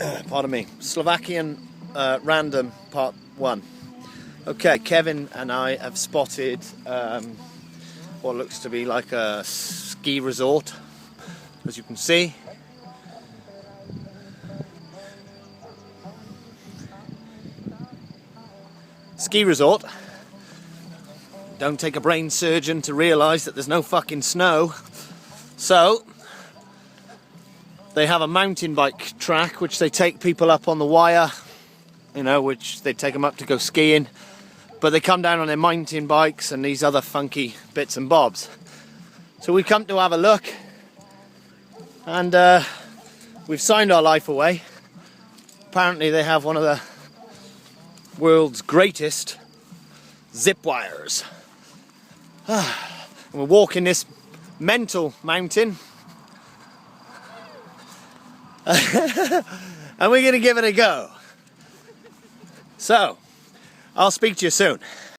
Pardon me, Slovakian random part 1. Okay, Kevin and I have spotted what looks to be like a ski resort, as you can see. Ski resort. Don't take a brain surgeon to realise that there's no fucking snow. So they have a mountain bike track which they take people up on the wire, you know, which they take them up to go skiing, but they come down on their mountain bikes and these other funky bits and bobs. So we've come to have a look, and we've signed our life away. Apparently they have one of the world's greatest zip wires. And we're walking this mental mountain. And we're going to give it a go. So, I'll speak to you soon.